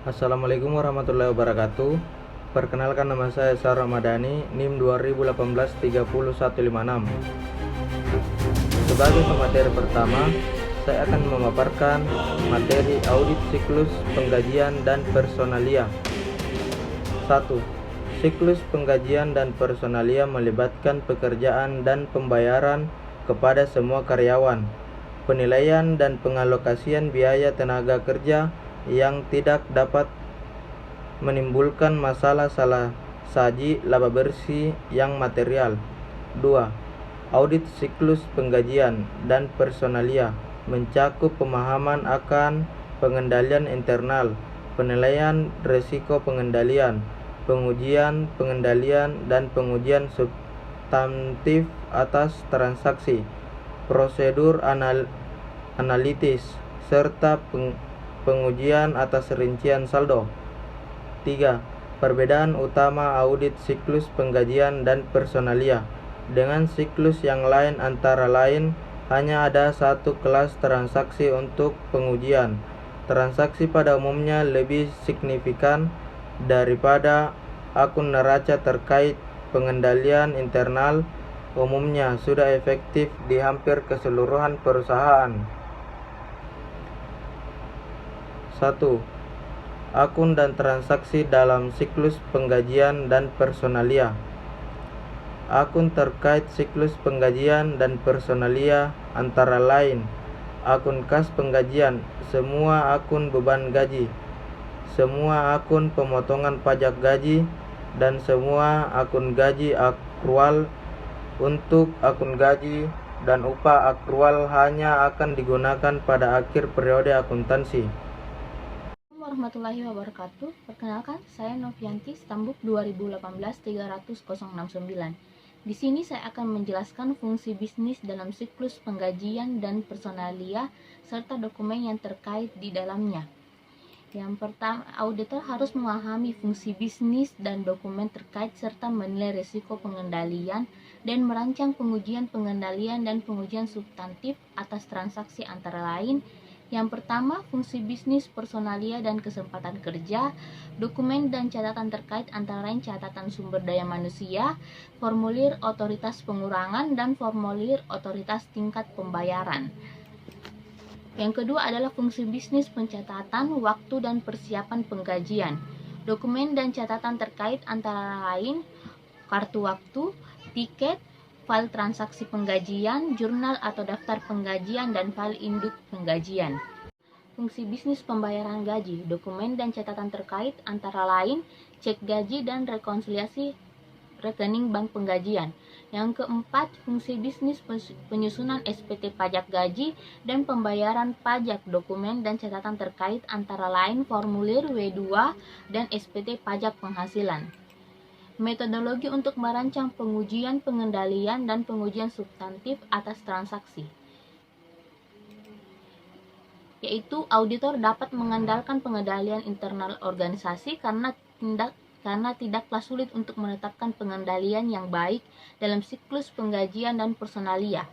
Assalamualaikum warahmatullahi wabarakatuh. Perkenalkan, nama saya Sarah Ramadhani, NIM 2018-30156. Sebagai pemateri pertama, saya akan memaparkan materi audit siklus penggajian dan personalia. 1. Siklus penggajian dan personalia melibatkan pekerjaan dan pembayaran kepada semua karyawan, penilaian dan pengalokasian biaya tenaga kerja yang tidak dapat menimbulkan masalah salah saji laba bersih yang material. 2. Audit siklus penggajian dan personalia mencakup pemahaman akan pengendalian internal, penilaian risiko pengendalian, pengujian pengendalian dan pengujian substantif atas transaksi, prosedur analitis, serta pengujian atas rincian saldo. 3. Perbedaan utama audit siklus penggajian dan personalia dengan siklus yang lain antara lain hanya ada satu kelas transaksi untuk pengujian. Transaksi pada umumnya lebih signifikan daripada akun neraca terkait pengendalian internal, umumnya sudah efektif di hampir keseluruhan perusahaan. 1. Akun dan transaksi dalam siklus penggajian dan personalia. Akun terkait siklus penggajian dan personalia antara lain akun kas penggajian, semua akun beban gaji, semua akun pemotongan pajak gaji, dan semua akun gaji akrual. Untuk akun gaji dan upah akrual hanya akan digunakan pada akhir periode akuntansi. Warahmatullahi wabarakatuh. Perkenalkan, saya Novianti, Stambuk 2018-300-069. Di sini saya akan menjelaskan fungsi bisnis dalam siklus penggajian dan personalia serta dokumen yang terkait di dalamnya. Yang pertama, auditor harus memahami fungsi bisnis dan dokumen terkait serta menilai risiko pengendalian dan merancang pengujian pengendalian dan pengujian substantif atas transaksi antara lain. Yang pertama, fungsi bisnis, personalia, dan kesempatan kerja, dokumen dan catatan terkait antara lain catatan sumber daya manusia, formulir otoritas pengurangan, dan formulir otoritas tingkat pembayaran. Yang kedua adalah fungsi bisnis, pencatatan waktu dan persiapan penggajian, dokumen dan catatan terkait antara lain kartu waktu, tiket, file transaksi penggajian, jurnal atau daftar penggajian, dan file induk penggajian. Fungsi bisnis pembayaran gaji, dokumen dan catatan terkait antara lain cek gaji dan rekonsiliasi rekening bank penggajian. Yang keempat, fungsi bisnis penyusunan SPT pajak gaji dan pembayaran pajak, dokumen dan catatan terkait antara lain formulir W2 dan SPT pajak penghasilan. Metodologi untuk merancang pengujian pengendalian dan pengujian substantif atas transaksi, yaitu auditor dapat mengandalkan pengendalian internal organisasi karena tidaklah sulit untuk menetapkan pengendalian yang baik dalam siklus penggajian dan personalia.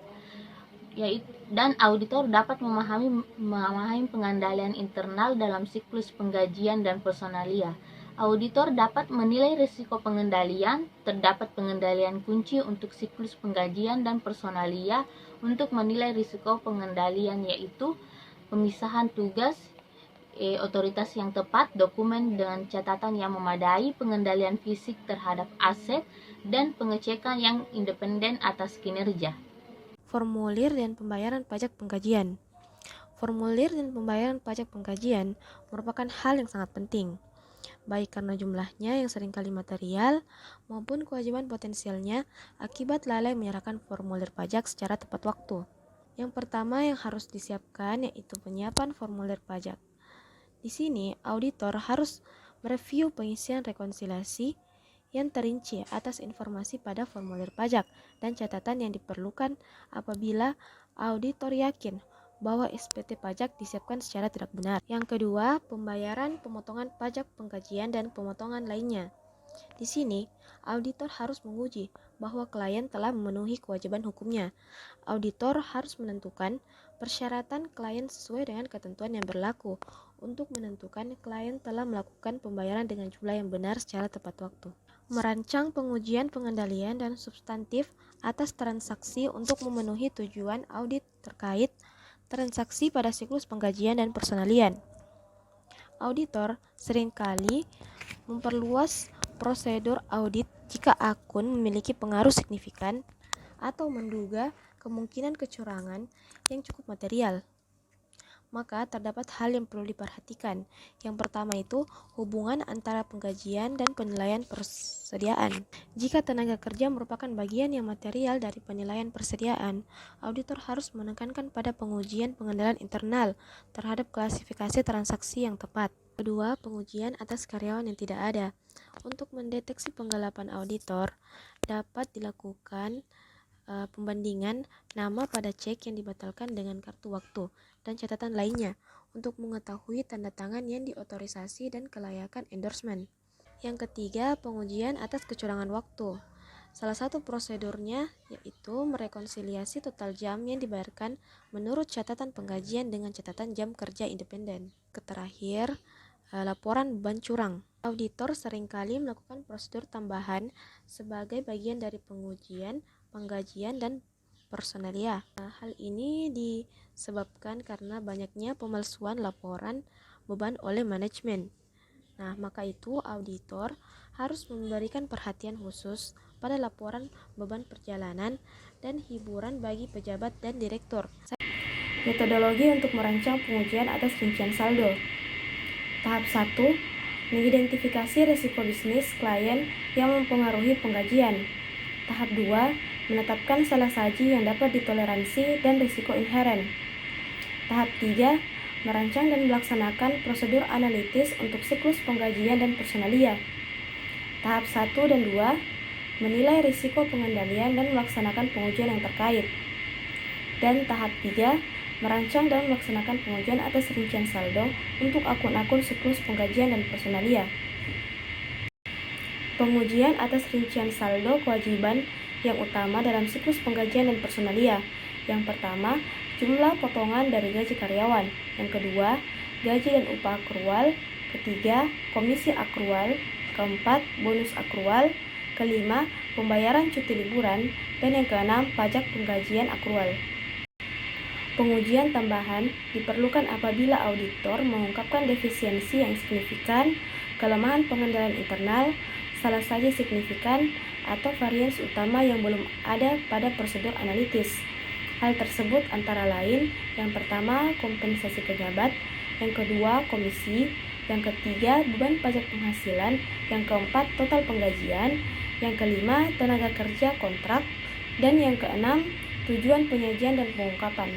Dan auditor dapat memahami pengendalian internal dalam siklus penggajian dan personalia. Auditor dapat menilai risiko pengendalian. Terdapat pengendalian kunci untuk siklus penggajian dan personalia. Untuk menilai risiko pengendalian yaitu pemisahan tugas, otoritas yang tepat, dokumen dengan catatan yang memadai, pengendalian fisik terhadap aset, dan pengecekan yang independen atas kinerja. Formulir dan pembayaran pajak penggajian. Formulir dan pembayaran pajak penggajian merupakan hal yang sangat penting, baik karena jumlahnya yang seringkali material maupun kewajiban potensialnya akibat lalai menyerahkan formulir pajak secara tepat waktu. Yang pertama yang harus disiapkan yaitu penyiapan formulir pajak. Di sini, auditor harus mereview pengisian rekonsiliasi yang terinci atas informasi pada formulir pajak dan catatan yang diperlukan apabila auditor yakin bahwa SPT pajak disiapkan secara tidak benar. Yang kedua, pembayaran pemotongan pajak penggajian dan pemotongan lainnya. Di sini, auditor harus menguji bahwa klien telah memenuhi kewajiban hukumnya. Auditor harus menentukan persyaratan klien sesuai dengan ketentuan yang berlaku untuk menentukan klien telah melakukan pembayaran dengan jumlah yang benar secara tepat waktu. Merancang pengujian pengendalian dan substantif atas transaksi untuk memenuhi tujuan audit terkait transaksi pada siklus penggajian dan personalian. Auditor seringkali memperluas prosedur audit jika akun memiliki pengaruh signifikan atau menduga kemungkinan kecurangan yang cukup material. Maka terdapat hal yang perlu diperhatikan. Yang pertama itu hubungan antara penggajian dan penilaian persediaan. Jika tenaga kerja merupakan bagian yang material dari penilaian persediaan, auditor harus menekankan pada pengujian pengendalian internal terhadap klasifikasi transaksi yang tepat. Kedua, pengujian atas karyawan yang tidak ada. Untuk mendeteksi penggelapan auditor, dapat dilakukan pembandingan nama pada cek yang dibatalkan dengan kartu waktu dan catatan lainnya untuk mengetahui tanda tangan yang diotorisasi dan kelayakan endorsement. Yang ketiga, pengujian atas kecurangan waktu. Salah satu prosedurnya yaitu merekonsiliasi total jam yang dibayarkan menurut catatan penggajian dengan catatan jam kerja independen. Terakhir, laporan beban curang. Auditor seringkali melakukan prosedur tambahan sebagai bagian dari pengujian, penggajian, dan personalia. Hal ini disebabkan karena banyaknya pemalsuan laporan beban oleh manajemen. Maka itu auditor harus memberikan perhatian khusus pada laporan beban perjalanan dan hiburan bagi pejabat dan direktur. Metodologi untuk merancang pengujian atas rincian saldo. Tahap 1. Mengidentifikasi risiko bisnis klien yang mempengaruhi penggajian. Tahap 2. Menetapkan salah saji yang dapat ditoleransi dan risiko inheren. Tahap 3. Merancang dan melaksanakan prosedur analitis untuk siklus penggajian dan personalia. Tahap 1 dan 2. Menilai risiko pengendalian dan melaksanakan pengujian yang terkait. Dan tahap 3. Merancang dan melaksanakan pengujian atas rincian saldo untuk akun-akun siklus penggajian dan personalia. Pengujian atas rincian saldo kewajiban yang utama dalam siklus penggajian dan personalia. Yang pertama, jumlah potongan dari gaji karyawan. Yang kedua, gaji dan upah akrual. Ketiga, komisi akrual. Keempat, bonus akrual. Kelima, pembayaran cuti liburan. Dan yang keenam, pajak penggajian akrual. Pengujian tambahan diperlukan apabila auditor mengungkapkan defisiensi yang signifikan, kelemahan pengendalian internal, salah saji signifikan, atau varians utama yang belum ada pada prosedur analitis. Hal tersebut antara lain, yang pertama kompensasi pejabat, yang kedua komisi, yang ketiga beban pajak penghasilan, yang keempat total penggajian, yang kelima tenaga kerja kontrak, dan yang keenam tujuan penyajian dan pengungkapan.